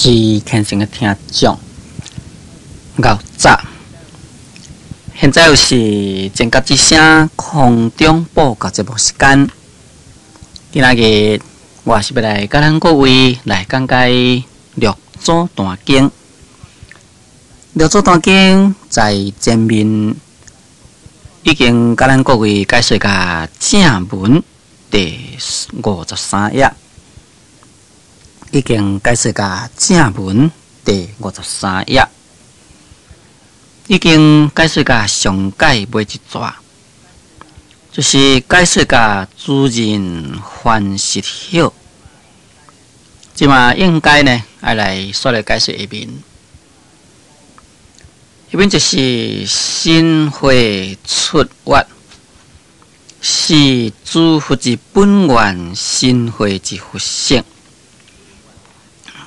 是虔诚的听众，牛早。现在又是正觉之声空中报告节目时间。今仔日我是要来甲咱各位来讲解六祖坛经。六祖坛经在前面已经甲咱各位解说甲正文第53页。已经解说甲正文第53页，已经解说甲上解尾一节，就是解说甲自然反实hiệu。即嘛应该呢，要来说来解说下面，下面就是心会出越，是诸佛之本源，心会之佛性。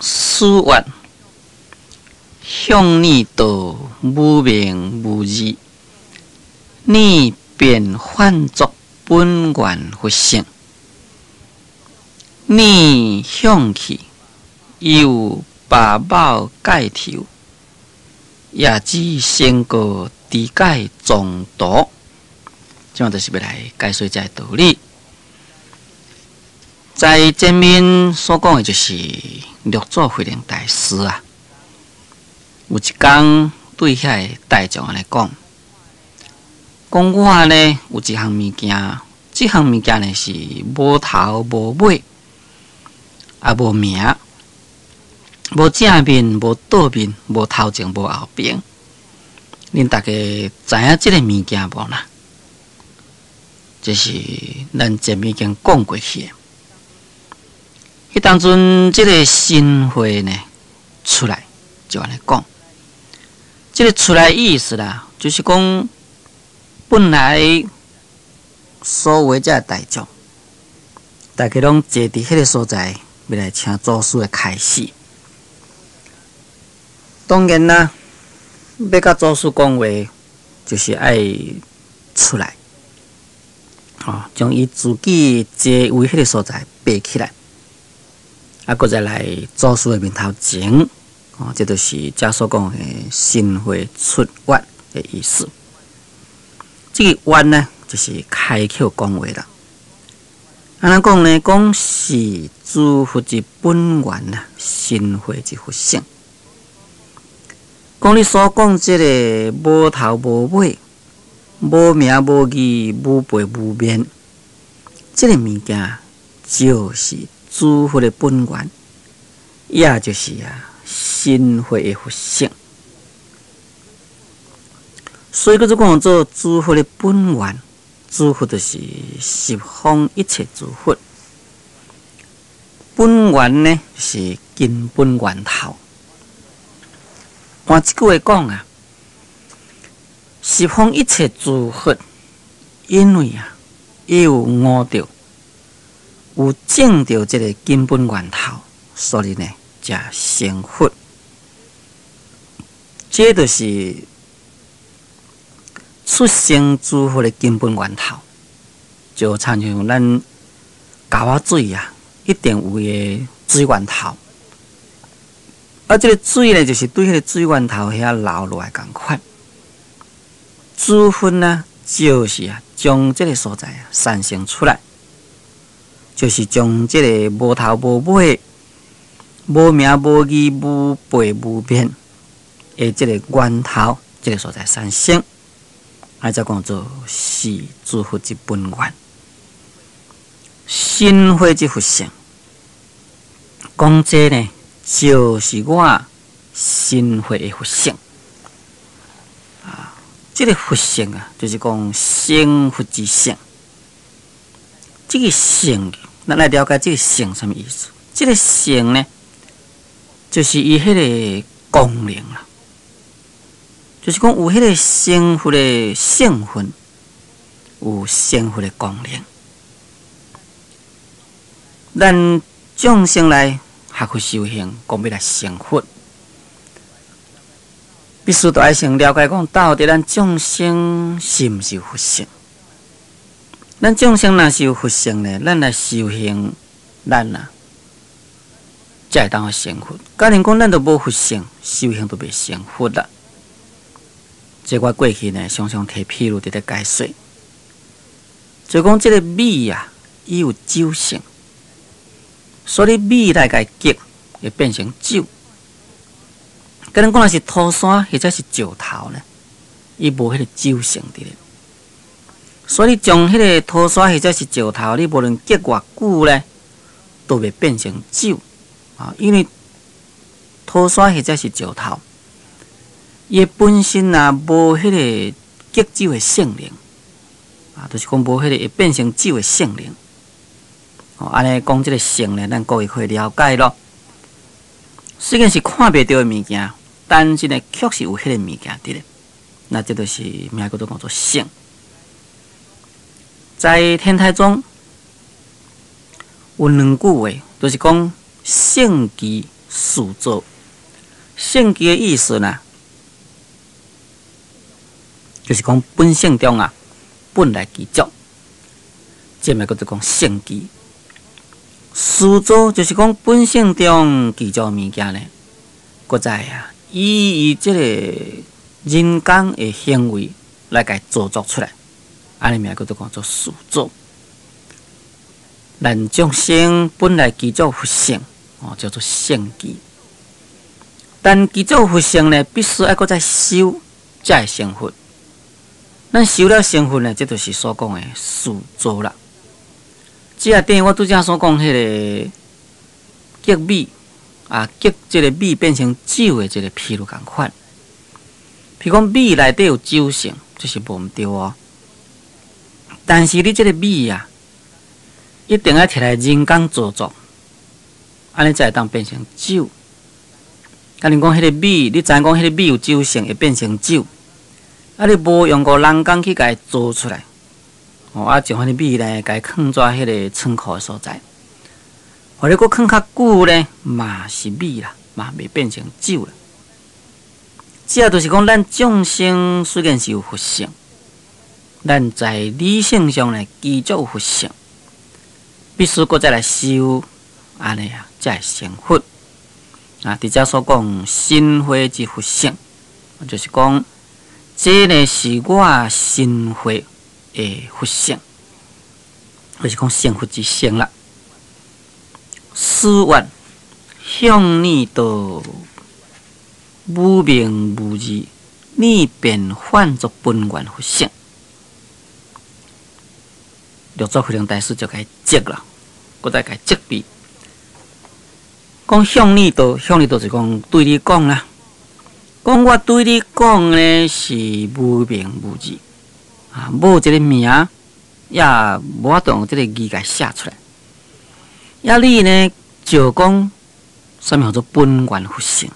思越向逆道，无明无义，逆变换作本源佛性。逆向去，有八宝盖头，也知先过地界中道。这样就是要来解说这道理。在前面所讲的就是六祖慧能大师啊，有一天对遐个大众来讲我呢有一项物件，这项物件呢是无头无尾，也无名，无正面，无倒面，无头前，无后边。恁大家知影这个物件无啦？这是咱前面已经讲过去的。迄当阵，即个心会呢出来，就安尼讲。即个出来意思啦，就是讲本来所有遮大众，大家拢坐伫迄个所在，要来请祖师的开始。当然啦，要甲祖师讲话，就是爱出来，将伊自己坐位迄个所在爬起来。搁再来祖师的面头前，这就是遮所讲的心会出越的意思。这个越呢，就是开口讲话啦。安怎讲呢？讲是诸佛之本源啊，心会之佛性。讲你所讲这个无头无尾、无名无义、无背无面，这个物件就是诸佛的本源，也就是心会的佛性。所以叫做讲做诸佛的本源，诸佛就是十方一切诸佛。本源呢是根本源头。换一句话讲啊，十方一切诸佛，因为伊有悟到。有证到这个根本源头，所以呢，才成佛。这就是出生诸佛的根本源头，就参像咱沟仔水啊，一定有个水源头。这个水呢，就是对迄个水源头遐流落来共款。诸佛呢，就是将这个所在产生出来。就是将这个无头无尾、无名无义、无背无面的这个源头，这个所在产生，才讲做是诸佛之本源，心会之佛性。讲这呢，就是我心会的佛性这个佛性就是讲成佛之性。这个性，咱来了解这个性什么意思？这个性呢，就是伊迄个功能啦，就是讲有迄个成佛的性分，有成佛的功能。咱众生来学佛修行，讲要来成佛，必须都爱先了解讲，到底咱众生是毋是有佛性？咱众生若是有佛性呢，咱来修行，咱才会当成佛。假如讲咱都无佛性，修行都袂成佛啦。这我过去呢，常常提譬如伫咧解说，就讲这个米啊，伊有酒性，所以米来甲结，会变成酒。假如讲若是土山或者是石头呢，伊无迄个酒性伫咧。所以将迄个土沙或者是石头，你无论结偌久咧，都袂变成酒啊！因为土沙或者是石头，伊本身啊无迄个结酒的性能啊，就是讲无迄个会变成酒的性能。哦，安尼讲即个性呢，咱各位可以了解咯。虽然是看袂到的物件，但是呢，确实有迄个物件伫咧。那这就是名叫做性。在天台中有两句话，就是讲性其始作。性其的意思呢，就是讲本性中啊，本来具足。这名叫做讲性其始作，就是讲本性中具足物件呢，搁在啊，以这个人工的行为来甲造作出来。安尼名叫做讲做始作，咱众生本来具足佛性，哦，叫做性基。但具足佛性呢，必须要搁再修，才会成佛。咱修了成佛呢，这就是所讲的始作啦。这也等于我拄则所讲迄个结米啊，结这个米变成酒的这个譬如共款。譬如讲米内底有酒性，这是无毋对哦。但是你这个米啊，一定要摕来人工造作，安尼才会当变成酒。假如讲迄个米，你知影讲迄个米有酒性，会变成酒，啊，你无用过人工去甲伊做出来，哦，啊，将迄个米呢，甲伊放在迄个仓库的所在，或者佫放较久呢，嘛是米啦，嘛袂变成酒啦。这就是讲，咱众生虽然是有佛性。咱在理性上呢，具足佛性，必须搁再来修，安尼啊，才会成佛。啊，伫遮所讲心慧之佛性，就是讲，这呢是我心慧的佛性，就是讲成佛之性啦。思愿向你道，无明无字，你便换作本愿佛性。六祖慧能大师就该接啦，搁再该接笔。讲向你道，向你道就是讲对你讲啦。讲我对你讲呢是无名无字啊，无一个名，也无法度用这个字给写出来。也你呢就讲什么叫做本愿佛性？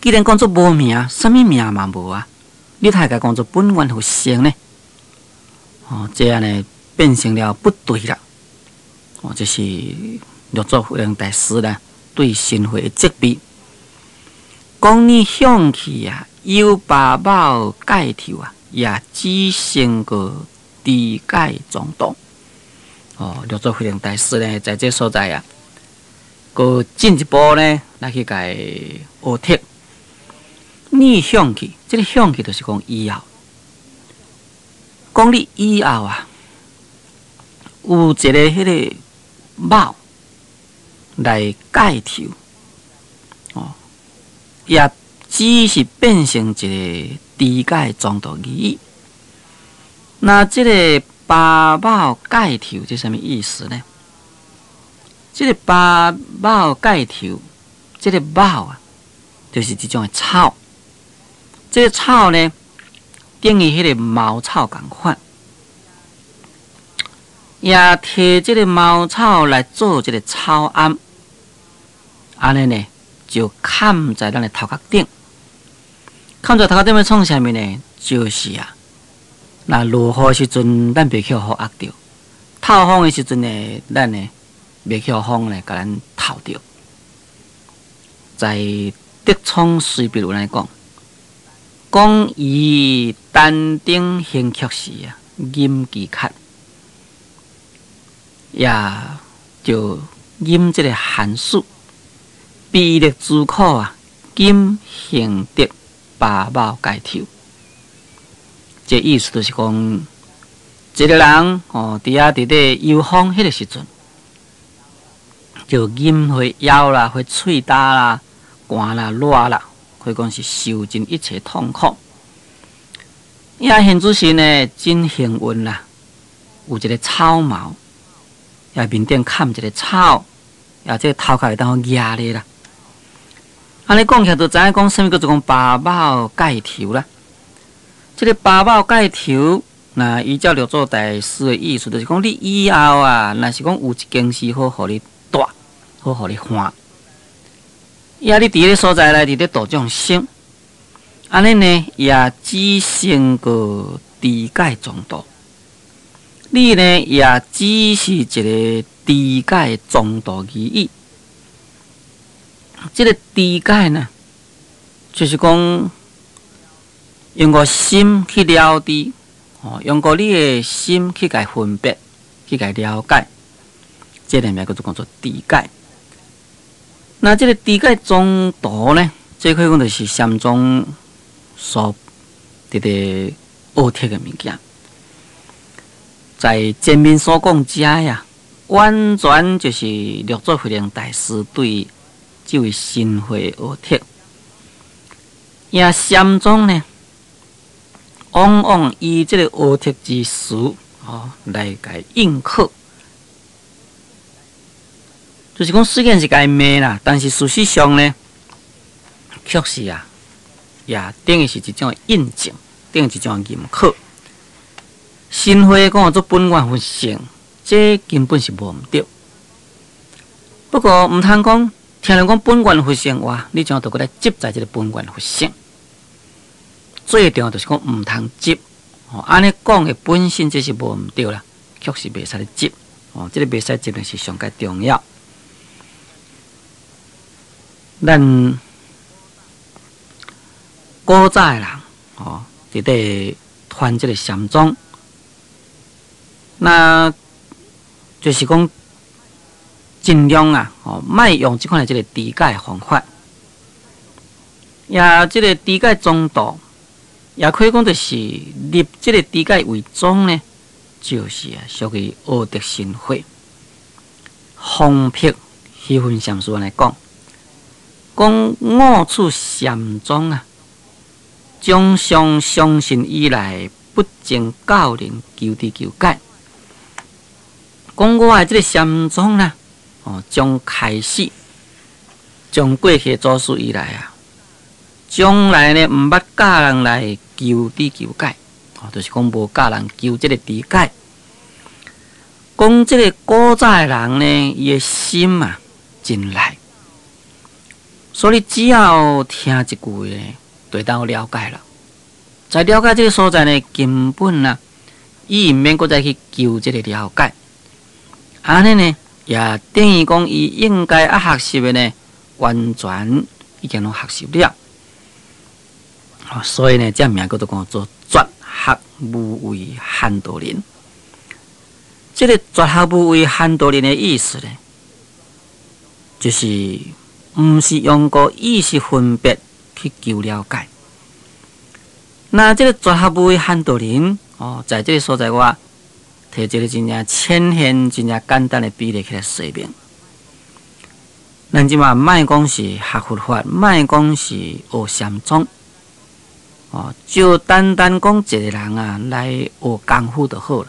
既然讲做无名，什么名嘛无啊？你太该讲做本愿佛性呢？哦，这样呢变成了不对啦。哦，这是六祖慧能大师呢对心慧的责备。讲你向去啊，有把宝盖头啊，也只成个地界中道。哦，六祖慧能大师呢在这所在啊，佮进一步呢来去甲伊学贴。你向去，这个向去就是讲以后。讲你以后啊，有一个迄个帽来盖头，哦，也只是变成一个低界中道而已。那这个八帽盖头，这什么意思呢？这个八帽盖头，这个帽啊，就是这种的草。这个草呢，等于迄个茅草共款，也摕这个茅草来做这个草庵，安尼呢就嵌在咱的头壳顶。嵌在头壳顶要创啥物呢？就是啊，那落雨时阵，咱袂去雨压着；透风的时阵呢，咱呢袂去风呢，甲咱透着。在德聪随笔有来讲。讲伊丹顶行曲时啊，吟其咳，也就吟这个汉书，悲力之苦啊，今行得八宝盖头。这意思就是讲，一个人伫咧游风迄个时阵，就饮会枵啦，会喙焦啦、寒啦、热啦，可以讲是受尽一切痛苦。现主神呢，真幸运啦，有一个草帽，面顶砍一个草，这个头壳会当压咧啦。安尼讲起来，就知影讲什么叫做讲八宝盖头啦。这个八宝盖头，那依照六祖大师的意思，就是讲你以后啊，若是讲有一件事好互你带，好互你还。你伫咧所在内伫咧度众生，安尼呢也只成个地界中道。你呢也只是一个地界中道而已。这个地界呢，就是讲用个心去了知，用个你的心去甲分别，去甲了解，这个名叫做地界。那这个地界中道呢，这可以讲就是禅宗所学的奥特的物件，在前面所讲遮呀，完全就是六祖慧能大师对这位神会奥特。禅宗呢，往往以这个奥特之词来甲应课。就是讲，虽然是该骂啦，但是事实上呢，确实啊，也等于是一种印证，等于一种认可。神会讲做本源佛性，这根本是无毋对。不过，毋通讲听人讲本源佛性哇，你怎都过来执在这个本源佛性。最重要就是讲毋通执，安尼讲的本身这是无毋对啦，确实袂使咧执，这个袂使执的是上界重要。咱古早的人伫咧传这个禅宗，那就是讲尽量啊，莫用即款的这个理解方法，这个理解中道，也可以讲就是立这个理解为宗呢，就是属于奥德神会。方僻虚分禅师来讲。讲五处禅宗啊，从上相信以来，不经教人求知求解。讲我的这个禅宗呢，从开始，从过去祖师以来啊，从来呢毋捌教人来求知求解，就是讲无教人求这个理解。讲这个古早的人呢，伊的心啊，真赖。所以只要听一句呢，就当了解了。在了解这个所在呢，根本啊，伊毋免搁再去求这个了解。安尼呢，也等于讲伊应该学习的呢，完全已经拢学习了。所以呢，这名叫做讲做绝学无为hand道人。这个绝学无为hand道人的意思呢，就是毋是用个意识分别去求了解。那这个绝学无为hand道人在这个所在，我摕一个真正浅显、真正简单的比例起来说明。咱即嘛莫讲是学佛法，莫讲是学禅宗，就单单讲一个人啊来学功夫就好了。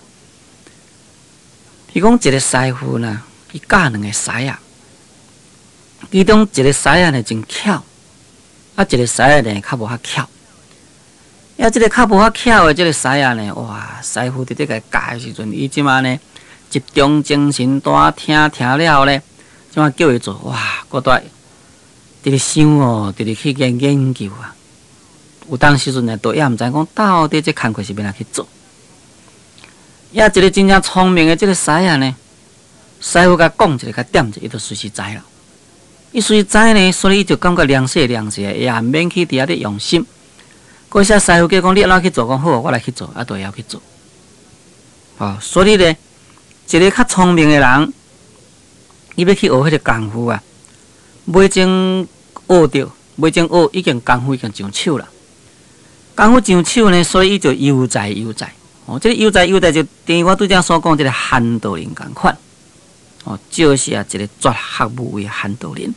伊讲一个师傅呢，伊教两个师啊。其中一个师仔呢真巧，一个师仔呢较无遐巧。这个较无遐巧的这个师仔呢，哇！师傅伫咧甲教的时阵，伊即马呢集中精神多听了呢，即马叫伊做哇，搁在伫咧想伫咧去研究啊。有当时阵呢，都也毋知讲到底这工课是要哪去做。一个真正聪明的这个师仔呢，师傅甲讲一个，甲点一个，伊就随时知了。伊随知呢，所以伊就感觉凉死，也毋免去伫遐咧用心。过些师傅叫讲你安怎去做，讲好，我来去做，都会晓去做。所以呢，一个较聪明的人，伊要去学迄个功夫啊，未前学着，未前学已经功夫已经上手啦。功夫上手呢，所以伊就悠哉悠哉。这个悠哉悠哉就等于我对这所讲这个韩道人同款。就是一个绝学无为韩道人。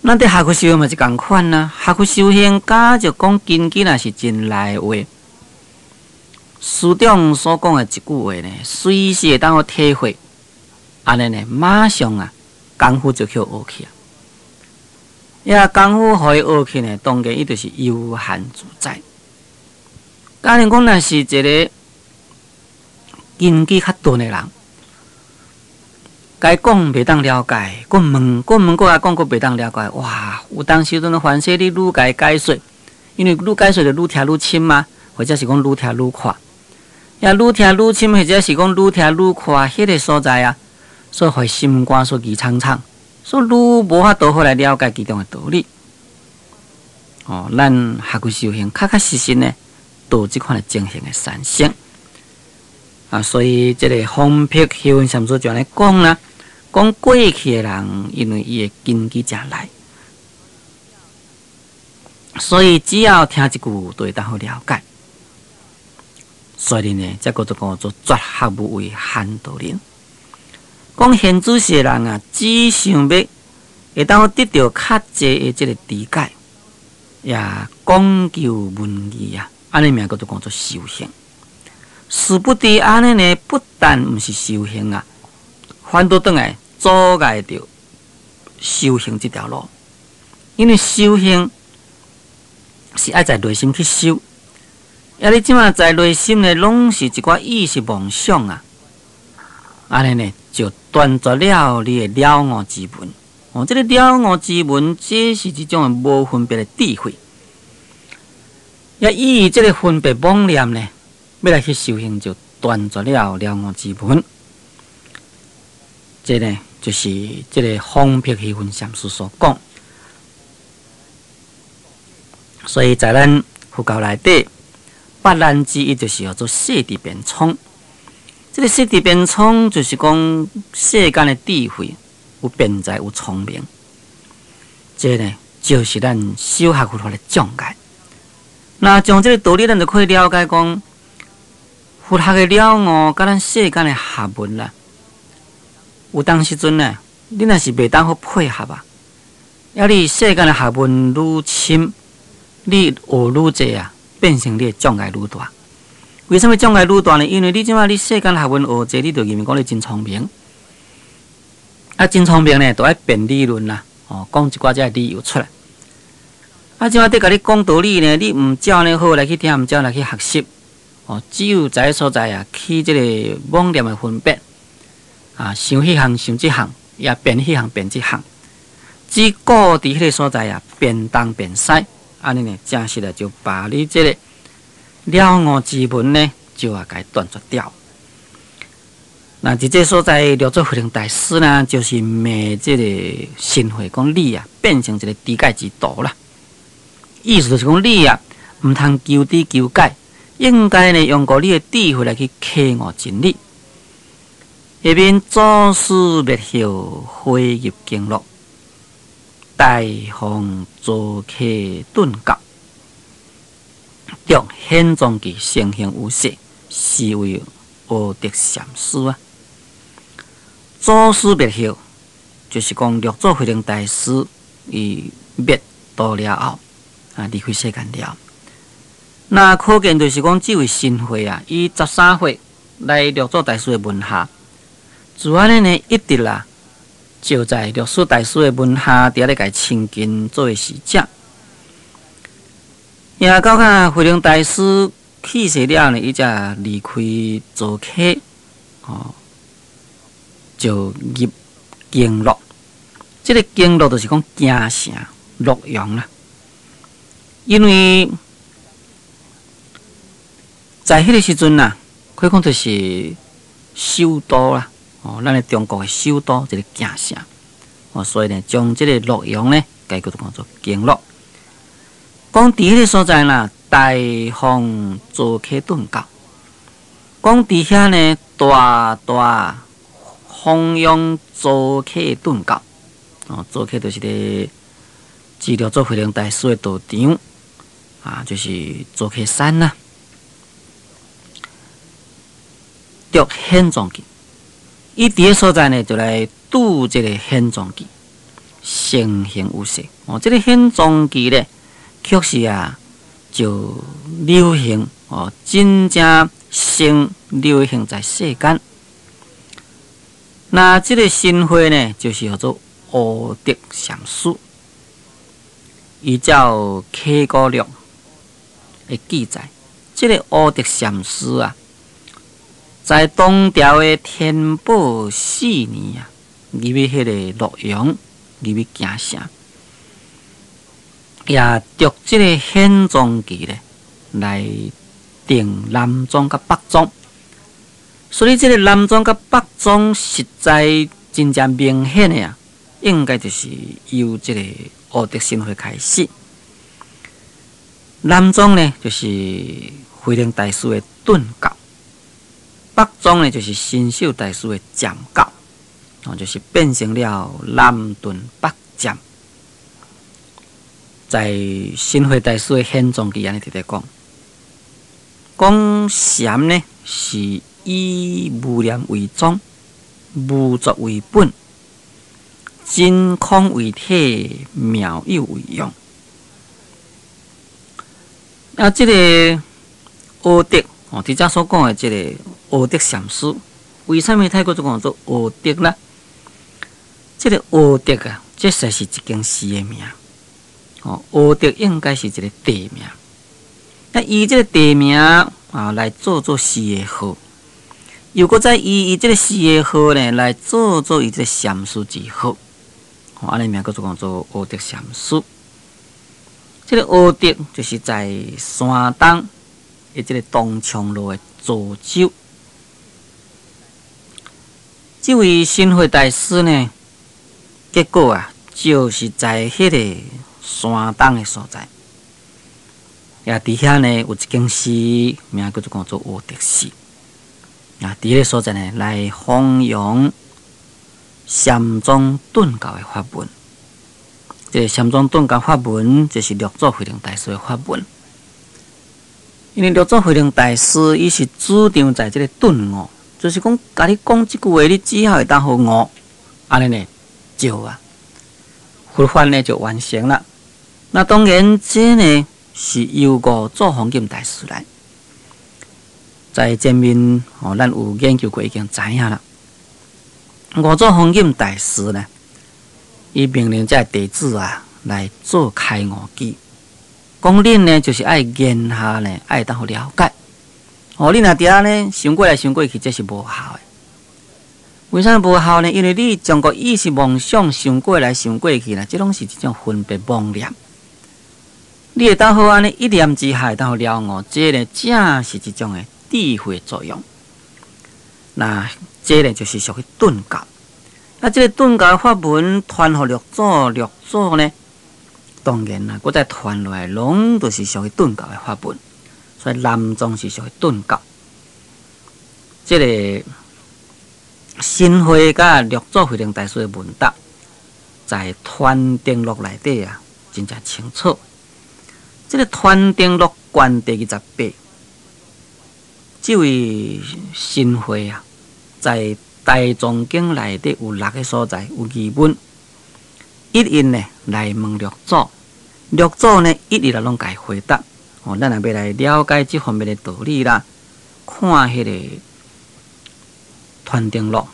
咱伫下课修行嘛是同款啦。下课修行，假就讲根基若是真来话。师长所讲的一句话呢，随时会当好体会，安尼呢，马上啊，功夫就去学去啊。呀，功夫互伊学去呢，当然伊就是悠闲自在。假如讲若是一个根基较钝的人，该讲袂当了解，过问过来讲，过袂当了解。哇，有当时阵凡事你愈该解说，因为愈解说就愈听愈深嘛，或者是讲愈听愈快。也愈听愈深，或者是讲愈听愈快，迄个所在啊，所会心肝所疑苍苍，所愈无法度好来了解其中的道理。咱学过修行，确确实实呢，都有这款的精神的产生。所以这个方僻修行禅师就安尼讲啦，讲过去的人，因为伊的根基正来，所以只要听一句，就会当好了解。所以呢，这个就叫做绝学无为韩道人。讲现主世的人啊，只想要会当好得到较济的这个理解，也讲究文艺啊，安尼名叫做修行。殊不知安尼呢，不但毋是修行啊，反倒转来阻碍着修行这条路。因为修行是爱在内心去修。你即马在内心呢，拢是一寡意识妄想啊，安尼呢就断绝了你的了悟之门。这个了悟之门，这是一种无分别的智慧。也以这个分别妄念呢，要来去修行，就断绝了了悟之门。这呢，就是这个方僻虚云禅师所讲。所以在咱佛教内底，八难之一就是叫做世智辩聪。这个世智辩聪就是讲世间的智慧有辩才有聪明。这呢就是咱修学佛法的障碍。那从这个道理，咱就可以了解讲，佛学的了悟，甲咱世间的学问啦，有当时阵呢，你若是袂当好配合啊，要你世间的学问愈深，你学愈济啊。变成你的障碍愈大。为什么障碍愈大呢？因为你即马你世间学问学济，你就认为讲你真聪明。真聪明呢，就爱辩理论啦，讲一寡只理由出来。即马得甲你讲道理呢，你毋照呢好来去听，毋照来去学习。只有在所在啊，起这个妄念的分别想迄项想即项，也辩迄项辩即项，只顾伫迄个所在啊，辩东辩西。安尼呢，正式的就把你这个了悟之门呢，就该断绝掉。那伫这所在，六祖慧能大师呢，就是灭这个心慧，讲你啊，变成一个知解之道啦。意思就是讲你啊，毋通求知求解，应该呢用过你的智慧来去开悟真理。下面祖师灭后，回入经络。大方做客顿教，用显宗记成行有识，是为阿德禅师啊。祖师灭后，就是讲六祖慧能大师伊灭度了后离开世间了。那可见就是讲，这位新会啊，以13岁来六祖大师的门下，自安尼呢一直啦。就在六祖大师的门下，伫咧甲亲近作为使者。也到看慧能大师去世了呢，伊才离开做客，就入经络。这个经络就是讲京城洛阳啦。因为在迄个时阵呐，可以讲就是首都啦。咱的中国的首都这个京城，所以呢，将这个洛阳呢，改叫做经络。讲伫迄个所在啦，大方做客顿教。讲伫遐呢，大大弘扬祖客顿教。祖客就是咧治疗做慧能大师的道场就是祖客山啦。着显宗记，伊伫个所在呢，就来拄这个显宗记，成形有势。这个显宗记咧，确实就流行真正先流行在世间。那这个新会呢，就是叫做乌德禅师，依照刻古录的记载，这个乌德禅师在唐朝的天宝4年入去迄个洛阳，入去行城，也着这个显宗记咧来定南宗甲北宗。所以，这个南宗甲北宗实在真正明显的应该就是由这个乌德新会开始。南宗呢，就是慧能大师的顿教；北宗呢，就是新秀大师的禅教，就是变成了南顿北禅。在新会大师的显宗记安尼直直讲禅呢是以无念为宗，无作为本，真空为体，妙有为用。这个乌德伫遮所讲的这个乌德禅师，为什么泰国就讲做乌德呢？这个乌德这实是一间诗的名。乌德应该是一个地名。那以这个地名来做诗的号。又搁再以这个诗的号呢来做伊这个禅师之号，安尼名叫做讲做乌德禅师。这个乌德就是在山东的这个东昌路的涿州。这位新会大师呢，结果就是在迄个山东的所在，也伫遐呢有一间寺，名叫做讲做乌德寺。伫迄个所在呢，来弘扬禅宗顿教的法门。这个禅宗顿教法门，就是六祖慧能大师的法门。因为六祖慧能大师，伊是主张在这个顿悟，就是讲，甲你讲即句话，你只要会当好悟，安尼呢就佛法呢就完成了。那当然，这呢是由五祖弘忍大师来。在前面咱有研究过，已经知影了。五祖弘忍大师呢，伊命令这弟子来做开悟机，讲恁呢就是爱言下呢，爱当好了解。你若伫遐呢想过来想过去，这是无效的。为啥无效呢？因为你将个意识妄想想过来想过去呢，这拢是一种分别妄念。你会当好安尼一念之下会当好了悟，这呢正是一种的智慧作用。那这呢就是属于顿教。那这个顿教法门传予六祖，六祖呢，当然啦，搁再传落来，拢都是属于顿教的法门。所以南宗是属于顿教。这个新会甲六祖慧能大师的问答，在《传定录》内底真正清楚。这个《传定录》卷第28，这位新会在《大藏经》内底有6个所在有疑问，一一呢来问六祖，六祖呢一一拢甲伊回答。咱若要来了解这方面的道理啦，看迄个《传定录》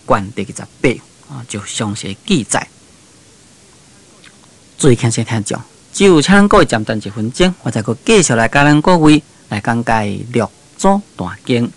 卷第28就详细记载。注意听先听讲，只有请咱各位暂停1分钟，我再继续来甲咱各位来讲解《六祖大经》。